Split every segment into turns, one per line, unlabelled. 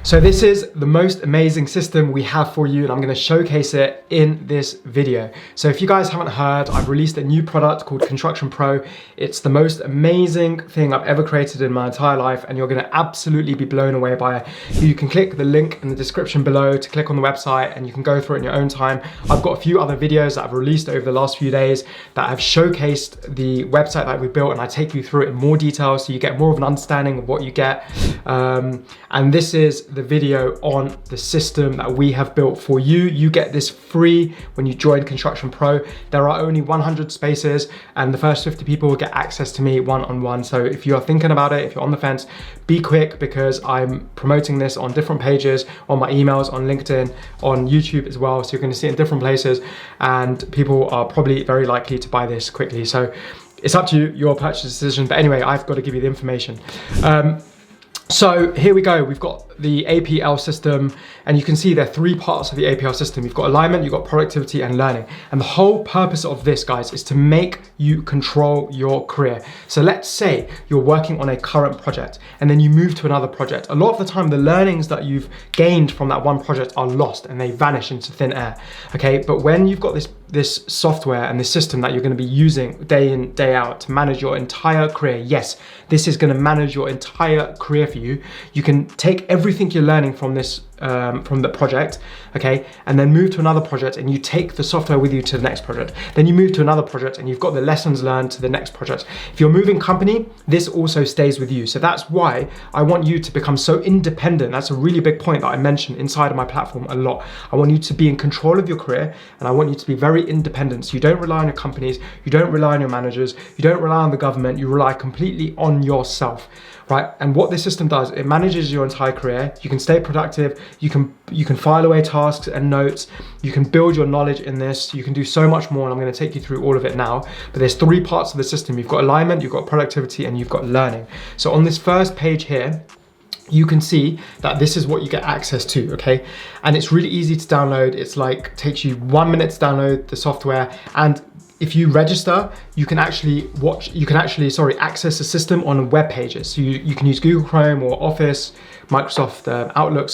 So this is the most amazing system we have for you, and I'm going to showcase it in this video. So if you guys haven't heard, I've released a new product called Construction Pro. It's the most amazing thing I've ever created in my entire life, and you're going to absolutely be blown away by it. You can click the link in the description below to click on the website, and you can go through it in your own time. I've got a few other videos that I've released over the last few days that have showcased the website that we built, and I take you through it in more detail so you get more of an understanding of what you get. And this is the video on the system that we have built for you. You get this free when you join Construction Pro. There are only 100 spaces, and the first 50 people will get access to me one-on-one. So if you are thinking about it, if you're on the fence, be quick, because I'm promoting this on different pages, on my emails, on LinkedIn, on YouTube as well. So you're going to see it in different places, and people are probably very likely to buy this quickly. So it's up to you, your purchase decision. But anyway, I've got to give you the information. So here we go. We've got the APL system, and you can see there are three parts of the APL system. You've got alignment, you've got productivity, and learning. And the whole purpose of this, guys, is to make you control your career. So let's say you're working on a current project and then you move to another project. A lot of the time, the learnings that you've gained from that one project are lost and they vanish into thin air. Okay, but when you've got this software and this system that you're going to be using day in, day out to manage your entire career, yes, this is going to manage your entire career for you. You can take everything you're learning from this, from the project, okay, and then move to another project, and you take the software with you to the next project. Then you move to another project and you've got the lessons learned to the next project. If you're moving company, this also stays with you. So that's why I want you to become so independent. That's a really big point that I mention inside of my platform a lot. I want you to be in control of your career, and I want you to be very independent. So you don't rely on your companies, you don't rely on your managers, you don't rely on the government, you rely completely on yourself, right? And what this system does, it manages your entire career. You can stay productive, you can file away tasks and notes, you can build your knowledge in this, you can do so much more, and I'm going to take you through all of it now. But there's three parts of the system. You've got alignment, you've got productivity, and you've got learning. So on this first page here, you can see that this is what you get access to, okay? And it's really easy to download. It's like, takes you 1 minute to download the software, and if you register, you can actually access the system on web pages. So you can use Google Chrome or Office, Microsoft Outlook,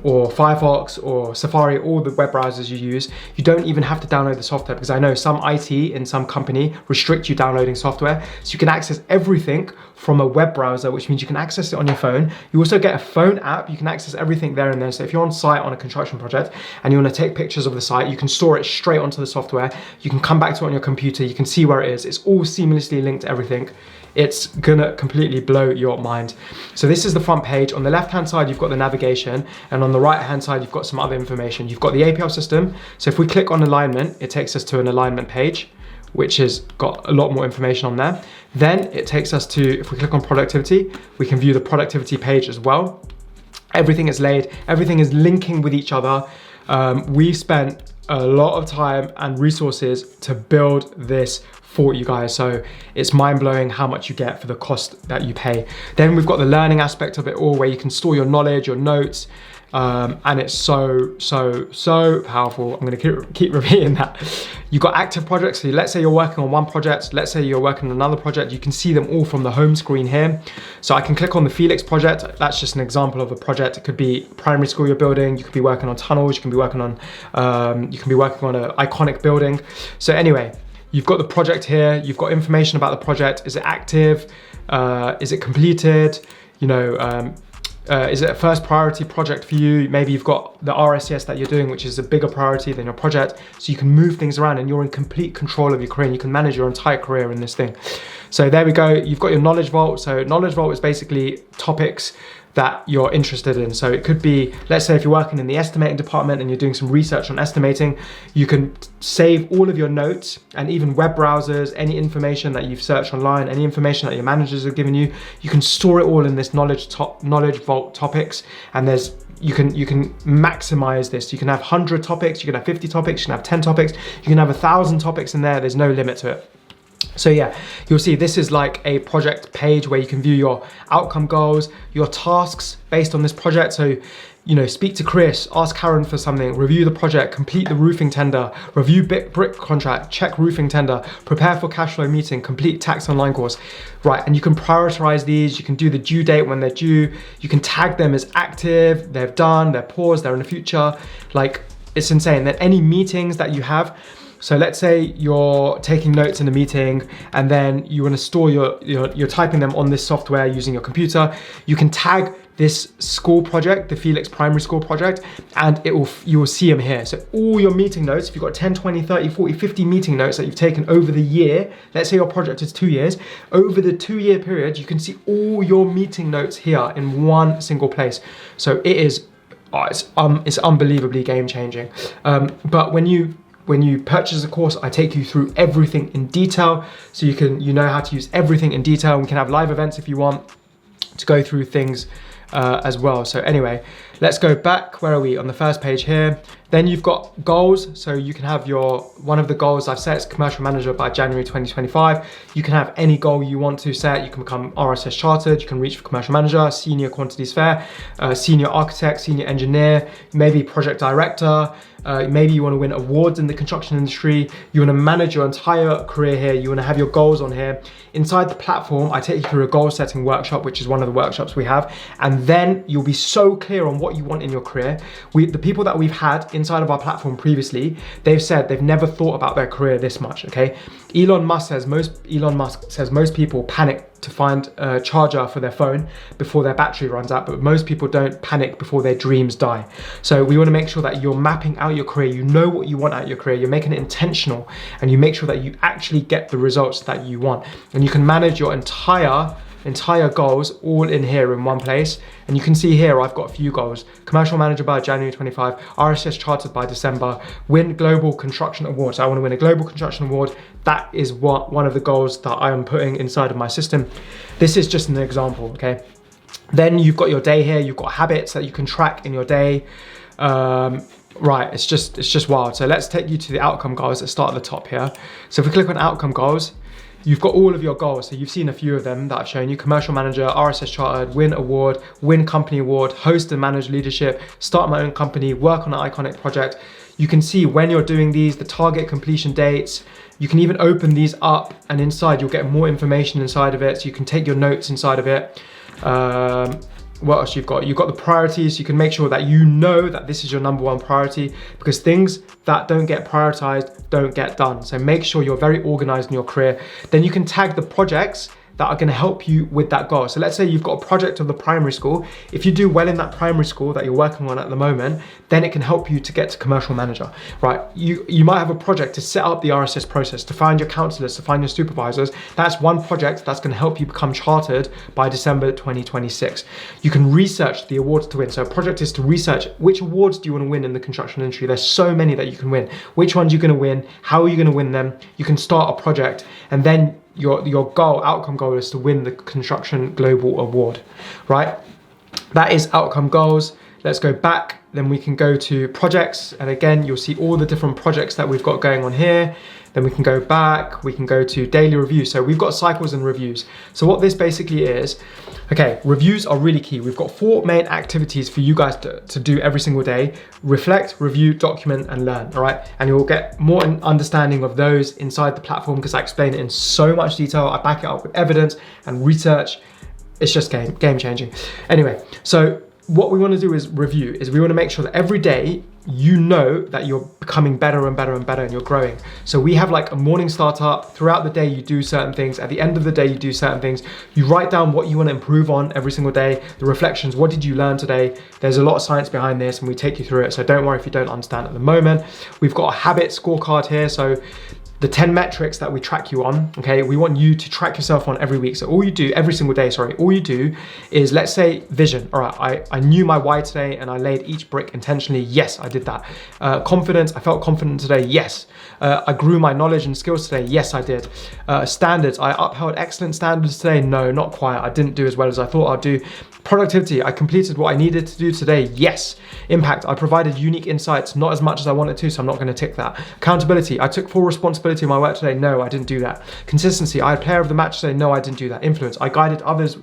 or Firefox or Safari, all the web browsers you use. You don't even have to download the software, because I know some IT in some company restrict you downloading software. So you can access everything from a web browser, which means you can access it on your phone. You also get a phone app. You can access everything there and then. So if you're on site on a construction project and you want to take pictures of the site, you can store it straight onto the software. You can come back to it on your computer. You can see where it is. It's all seamlessly linked to everything. It's gonna completely blow your mind. So this is the front page. On the left-hand side, you've got the navigation, and on the right-hand side, you've got some other information. You've got the APL system. So if we click on alignment, it takes us to an alignment page, which has got a lot more information on there. Then it takes us to, if we click on productivity, we can view the productivity page as well. Everything is laid, everything is linking with each other. We spent a lot of time and resources to build this for you guys. So it's mind-blowing how much you get for the cost that you pay. Then we've got the learning aspect of it all, where you can store your knowledge, your notes, and it's so powerful. I'm going to keep repeating that. You've got active projects. So let's say you're working on one project, let's say you're working on another project, you can see them all from the home screen here. So I can click on the Felix project. That's just an example of a project. It could be primary school you're building, you could be working on tunnels, you can be working on an iconic building. So anyway, you've got the project here, you've got information about the project. Is it active? Is it completed? Is it a first priority project for you? Maybe you've got the RSCS that you're doing, which is a bigger priority than your project. So you can move things around, and you're in complete control of your career, and you can manage your entire career in this thing. So there we go. You've got your knowledge vault. So knowledge vault is basically topics that you're interested in. So it could be, let's say if you're working in the estimating department and you're doing some research on estimating, you can save all of your notes and even web browsers, any information that you've searched online, any information that your managers have given you, you can store it all in this knowledge vault topics. And you can maximize this. You can have 100 topics, you can have 50 topics, you can have 10 topics, you can have 1,000 topics in there. There's no limit to it. So yeah, you'll see this is like a project page where you can view your outcome goals, your tasks based on this project. So, you know, speak to Chris, ask Karen for something, review the project, complete the roofing tender, review brick contract, check roofing tender, prepare for cash flow meeting, complete tax online course, right? And you can prioritize these. You can do the due date when they're due. You can tag them as active, they've done, they're paused, they're in the future. Like, it's insane. Then any meetings that you have, so let's say you're taking notes in a meeting and then you want to store you're typing them on this software using your computer. You can tag this school project, the Felix Primary School project, and you will see them here. So all your meeting notes, if you've got 10, 20, 30, 40, 50 meeting notes that you've taken over the year, let's say your project is 2 years, over the 2-year period, you can see all your meeting notes here in one single place. So it is, it's unbelievably game changing. But when you purchase a course, I take you through everything in detail, so you know how to use everything in detail. We can have live events if you want to go through things as well. So anyway, let's go back. Where are we? On the first page here. Then you've got goals. So you can have one of the goals I've set is commercial manager by January 2025. You can have any goal you want to set. You can become RSS chartered. You can reach for commercial manager, senior quantity surveyor, senior architect, senior engineer, maybe project director. Maybe you want to win awards in the construction industry. You want to manage your entire career here. You want to have your goals on here. Inside the platform, I take you through a goal setting workshop, which is one of the workshops we have. And then you'll be so clear on what you want in your career. The people that we've had inside of our platform previously, they've said they've never thought about their career this much, okay? Elon Musk says most people panic to find a charger for their phone before their battery runs out, but most people don't panic before their dreams die. So we want to make sure that you're mapping out your career, you know what you want out of your career, you're making it intentional, and you make sure that you actually get the results that you want. And you can manage your entire goals all in here in one place. And you can see here, I've got a few goals. Commercial manager by January 25, RSS chartered by December, win global construction award. So I want to win a global construction award. That is one of the goals that I am putting inside of my system. This is just an example, okay? Then you've got your day here. You've got habits that you can track in your day. Right, it's just wild. So let's take you to the outcome goals that start at the top here. So if we click on outcome goals, you've got all of your goals. So you've seen a few of them that I've shown you. Commercial manager, RSS chartered, win award, win company award, host and manage leadership, start my own company, work on an iconic project. You can see when you're doing these, the target completion dates. You can even open these up, and inside you'll get more information inside of it. So you can take your notes inside of it. What else you've got? You've got the priorities. You can make sure that you know that this is your number one priority, because things that don't get prioritized don't get done. So make sure you're very organized in your career. Then you can tag the projects that are going to help you with that goal. So let's say you've got a project of the primary school. If you do well in that primary school that you're working on at the moment, then it can help you to get to commercial manager, right? You might have a project to set up the RSS process, to find your counselors, to find your supervisors. That's one project that's going to help you become chartered by December 2026. You can research the awards to win. So a project is to research which awards do you want to win in the construction industry. There's so many that you can win. Which ones you're going to win? How are you going to win them? You can start a project, and then your outcome goal is to win the Construction Global Award, right? That is outcome goals. Let's go back, then we can go to projects. And again, you'll see all the different projects that we've got going on here. Then we can go back, we can go to daily reviews. So we've got cycles and reviews. So what this basically is, okay, reviews are really key. We've got 4 main activities for you guys to do every single day: reflect, review, document, and learn, all right? And you'll get more understanding of those inside the platform, because I explain it in so much detail. I back it up with evidence and research. It's just game changing. Anyway, so what we want to do is review, is we want to make sure that every day you know that you're becoming better and better and better, and you're growing. So we have like a morning startup. Throughout the day you do certain things. At the end of the day you do certain things. You write down what you want to improve on every single day. The reflections, what did you learn today? There's a lot of science behind this, and we take you through it. So don't worry if you don't understand at the moment. We've got a habit scorecard here. So the 10 metrics that we track you on, okay, we want you to track yourself on every week. So all you do, every single day, all you do is, let's say vision. All right, I knew my why today and I laid each brick intentionally. Yes, I did that. Confidence, I felt confident today. Yes. I grew my knowledge and skills today. Yes, I did. Standards, I upheld excellent standards today. No, not quite. I didn't do as well as I thought I'd do. Productivity, I completed what I needed to do today, yes. Impact, I provided unique insights, not as much as I wanted to, so I'm not gonna tick that. Accountability, I took full responsibility of my work today, no, I didn't do that. Consistency, I had player of the match today, no, I didn't do that. Influence, I guided others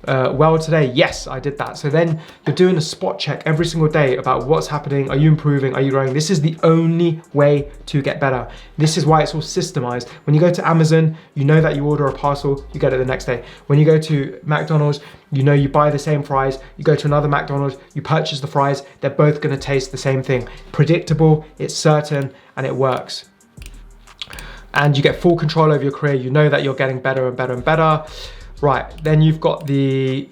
well today, yes, I did that. So then you're doing a spot check every single day about what's happening, are you improving, are you growing? This is the only way to get better. This is why it's all systemized. When you go to Amazon, you know that you order a parcel, you get it the next day. When you go to McDonald's, you know you buy the same fries, you go to another McDonald's, you purchase the fries, they're both gonna taste the same thing. Predictable, it's certain, and it works. And you get full control over your career, you know that you're getting better and better and better. Right, then you've got the,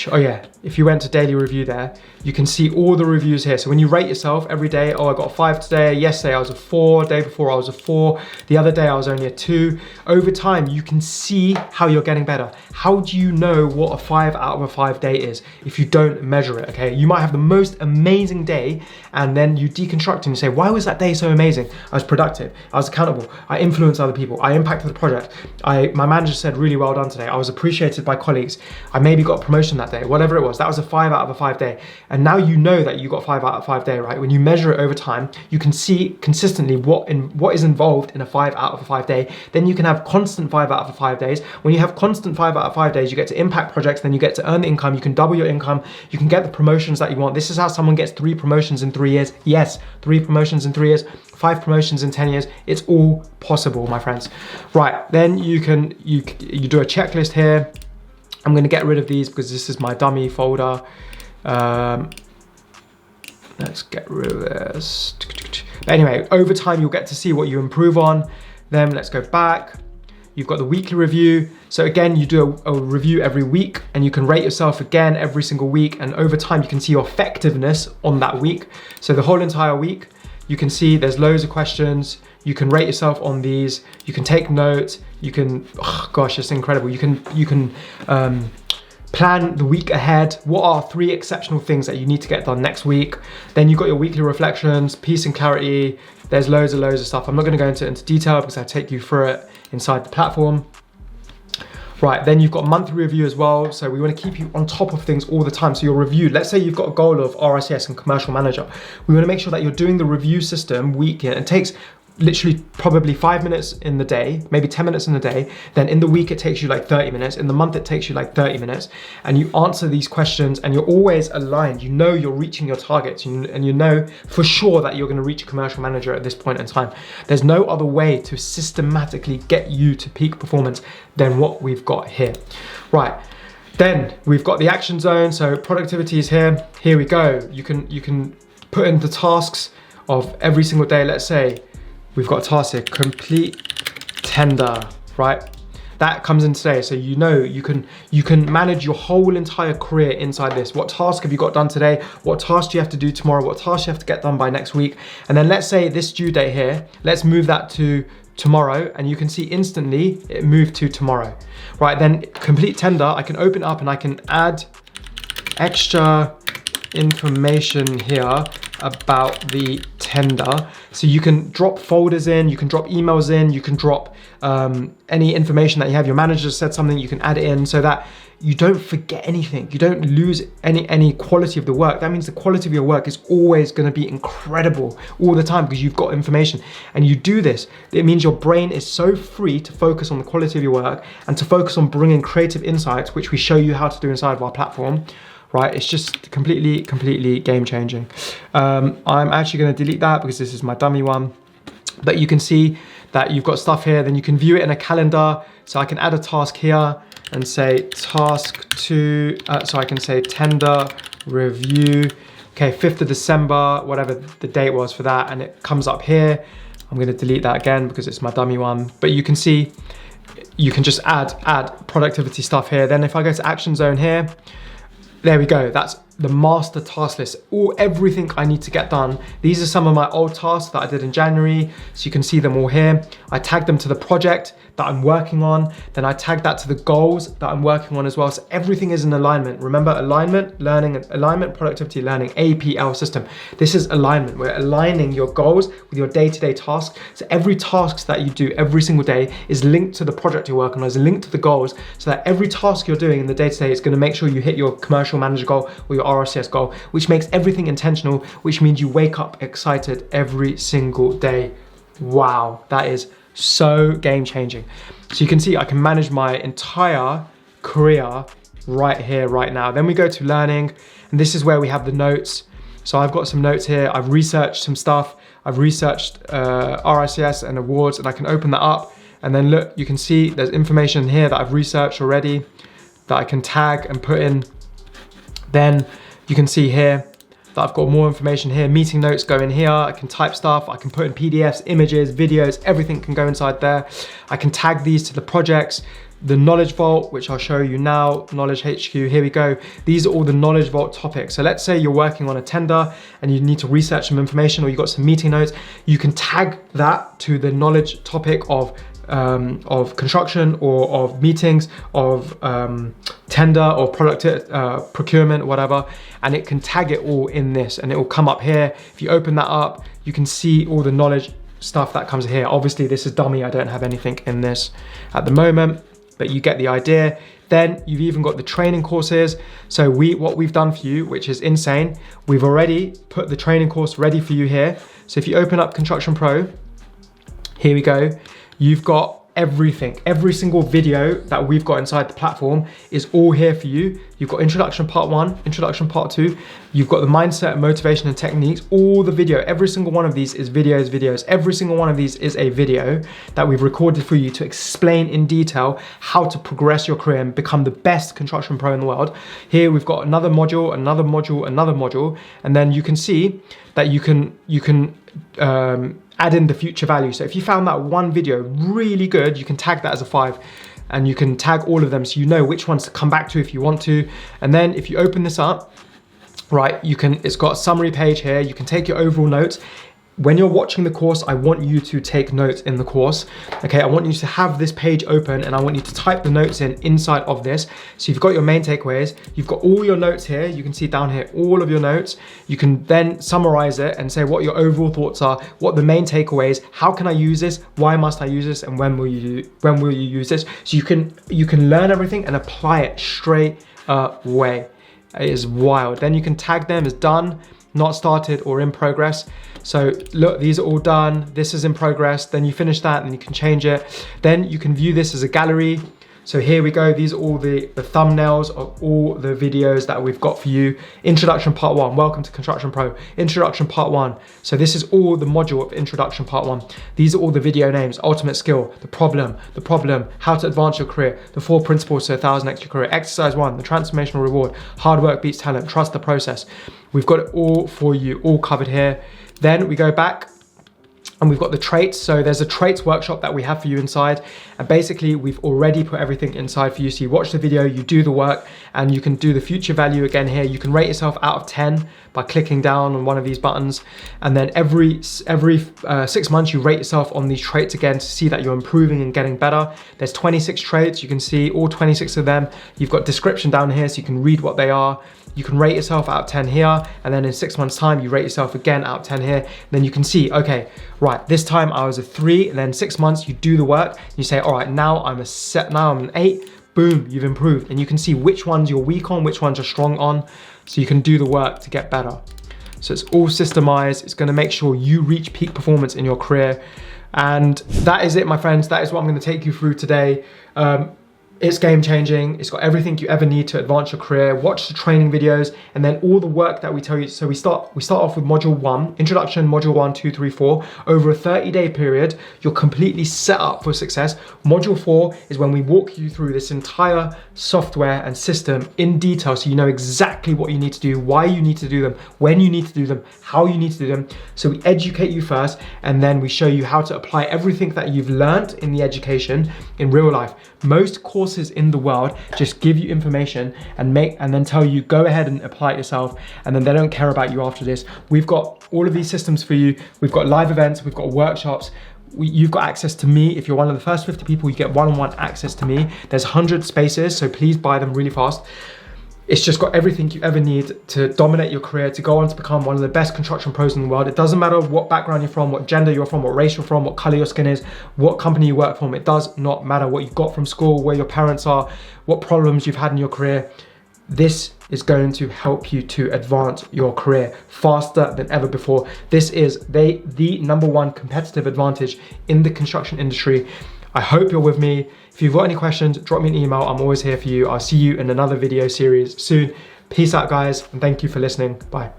oh yeah, if you went to daily review there, you can see all the reviews here. So when you rate yourself every day, oh, I got a 5 today, yesterday I was a 4, day before I was a 4, the other day I was only a 2. Over time, you can see how you're getting better. How do you know what a 5 out of a 5 day is if you don't measure it, okay? You might have the most amazing day and then you deconstruct and you say, why was that day so amazing? I was productive, I was accountable, I influenced other people, I impacted the project, my manager said really well done today, I was appreciated by colleagues, I maybe got a promotion that day, whatever it was, that was a 5 out of a 5 day. And now you know that you got 5 out of 5 day, right? When you measure it over time, you can see consistently what is involved in a 5 out of a 5 day. Then you can have constant 5 out of 5 days. When you have constant 5 out of 5 days, you get to impact projects, then you get to earn the income, you can double your income, you can get the promotions that you want. This is how someone gets 3 promotions in 3 years. Yes, 3 promotions in 3 years, 5 promotions in 10 years. It's all possible, my friends. Right, then you do a checklist here. I'm gonna get rid of these because this is my dummy folder. Let's get rid of this. But anyway, over time, you'll get to see what you improve on. Then let's go back. You've got the weekly review. So again, you do a review every week and you can rate yourself again every single week. And over time, you can see your effectiveness on that week. So the whole entire week, you can see there's loads of questions. You can rate yourself on these. You can take notes. You can, oh gosh, it's incredible. You can plan the week ahead. What are 3 exceptional things that you need to get done next week? Then you've got your weekly reflections, peace and clarity. There's loads of stuff. I'm not gonna go into detail because I'll take you through it inside the platform. Right, then you've got monthly review as well. So we wanna keep you on top of things all the time. So your review, let's say you've got a goal of RICS and commercial manager. We wanna make sure that you're doing the review system weekly. It takes literally probably 5 minutes in the day, maybe 10 minutes in the day, then in the week it takes you like 30 minutes, in the month it takes you like 30 minutes, and you answer these questions and you're always aligned. You know you're reaching your targets and you know for sure that you're gonna reach a commercial manager at this point in time. There's no other way to systematically get you to peak performance than what we've got here. Right, then we've got the action zone, so productivity is here. Here we go. You can put in the tasks of every single day. Let's say we've got a task here, complete tender, right? That comes in today, so you know you can manage your whole entire career inside this. What task have you got done today? What task do you have to do tomorrow? What task do you have to get done by next week? And then let's say this due date here, let's move that to tomorrow, and you can see instantly it moved to tomorrow. Right, then complete tender, I can open up and I can add extra information here about the tender. So you can drop folders in, you can drop emails in, you can drop any information that you have. Your manager said something, you can add it in so that you don't forget anything. You don't lose any quality of the work. That means the quality of your work is always gonna be incredible all the time because you've got information. And you do this, it means your brain is so free to focus on the quality of your work and to focus on bringing creative insights, which we show you how to do inside of our platform. Right, it's just completely game changing. I'm actually gonna delete that because this is my dummy one. But you can see that you've got stuff here, then you can view it in a calendar. So I can add a task here and say task 2, so I can say tender review. Okay, 5th of December, whatever the date was for that, and it comes up here. I'm gonna delete that again because it's my dummy one. But you can see, you can just add productivity stuff here. Then if I go to action zone here, there we go, that's the master task list. Everything I need to get done. These are some of my old tasks that I did in January, so you can see them all here. I tagged them to the project. that I'm working on. Then I tag that to the goals that I'm working on as well. So everything is in alignment. Remember, alignment, learning, alignment, productivity, learning, APL system. This is alignment. We're aligning your goals with your day-to-day tasks. So every task that you do every single day is linked to the project you're working on, is linked to the goals, so that every task you're doing in the day-to-day is going to make sure you hit your commercial manager goal or your RCS goal, which makes everything intentional, which means you wake up excited every single day. Wow, that is so game changing. So you can see I can manage my entire career right here, right now. Then we go to learning, and this is where we have the notes. So I've got some notes here. I've researched some stuff. I've researched RICS and awards, and I can open that up. And then look, you can see there's information here that I've researched already that I can tag and put in. Then you can see here that I've got more information here. Meeting notes go in here. I can type stuff. I can put in PDFs, images, videos, everything can go inside there. I can tag these to the projects. The knowledge vault, which I'll show you now, knowledge HQ, here we go. These are all the knowledge vault topics. So let's say you're working on a tender and you need to research some information, or you got some meeting notes. You can tag that to the knowledge topic of construction or of meetings, of tender or product procurement, whatever, and it can tag it all in this, and it will come up here. If you open that up, you can see all the knowledge stuff that comes here. Obviously this is dummy, I don't have anything in this at the moment, but you get the idea. Then you've even got the training courses. So what we've done for you, which is insane, we've already put the training course ready for you here. So if you open up Construction Pro, here we go. You've got everything, every single video that we've got inside the platform is all here for you. You've got introduction part 1, introduction part 2. You've got the mindset, motivation, and techniques. All the video, every single one of these is videos. Every single one of these is a video that we've recorded for you to explain in detail how to progress your career and become the best construction pro in the world. Here we've got another module, another module, another module, and then you can see that you can add in the future value. So if you found that one video really good, you can tag that as a 5, and you can tag all of them so you know which ones to come back to if you want to. And then if you open this up, right, it's got a summary page here. You can take your overall notes. When you're watching the course, I want you to take notes in the course. Okay, I want you to have this page open, and I want you to type the notes inside of this. So you've got your main takeaways, you've got all your notes here. You can see down here, all of your notes. You can then summarize it and say what your overall thoughts are, what the main takeaways, how can I use this, why must I use this, and when will you use this? So you can learn everything and apply it straight away. It is wild. Then you can tag them as done, not started, or in progress. So look, these are all done. This is in progress. Then you finish that and you can change it. Then you can view this as a gallery. So here we go. These are all the thumbnails of all the videos that we've got for you. Introduction part 1, welcome to Construction Pro. Introduction part 1. So this is all the module of introduction part 1. These are all the video names: ultimate skill, the problem, how to advance your career, the 4 principles to 1,000x your career, exercise 1, the transformational reward, hard work beats talent, trust the process. We've got it all for you, all covered here. Then we go back and we've got the traits. So there's a traits workshop that we have for you inside. And basically we've already put everything inside for you. So you watch the video, you do the work, and you can do the future value again here. You can rate yourself out of 10 by clicking down on one of these buttons. And then every 6 months you rate yourself on these traits again to see that you're improving and getting better. There's 26 traits. You can see all 26 of them. You've got description down here so you can read what they are. You can rate yourself out of 10 here, and then in 6 months time, you rate yourself again out of 10 here. Then you can see, okay, right, this time I was a 3, and then 6 months, you do the work, you say, all right, now I'm an 8, boom, you've improved. And you can see which ones you're weak on, which ones you're strong on, so you can do the work to get better. So it's all systemized. It's gonna make sure you reach peak performance in your career. And that is it, my friends. That is what I'm gonna take you through today. It's game changing. It's got everything you ever need to advance your career. Watch the training videos, and then all the work that we tell you. So we start off with module 1, introduction, module 1, 2, 3, 4. Over a 30-day period, you're completely set up for success. Module 4 is when we walk you through this entire software and system in detail, so you know exactly what you need to do, why you need to do them, when you need to do them, how you need to do them. So we educate you first, and then we show you how to apply everything that you've learned in the education in real life. Most courses in the world just give you information and then tell you go ahead and apply it yourself, and then they don't care about you after this. We've got all of these systems for you. We've got live events, we've got workshops. you've got access to me. If you're one of the first 50 people, you get one-on-one access to me. There's 100 spaces, so please buy them really fast. It's just got everything you ever need to dominate your career, to go on to become one of the best construction pros in the world. It doesn't matter what background you're from, what gender you're from, what race you're from, what color your skin is, what company you work from. It does not matter what you've got from school, where your parents are, what problems you've had in your career. This is going to help you to advance your career faster than ever before. This is the number one competitive advantage in the construction industry. I hope you're with me. If you've got any questions, drop me an email. I'm always here for you. I'll see you in another video series soon. Peace out, guys, and thank you for listening. Bye.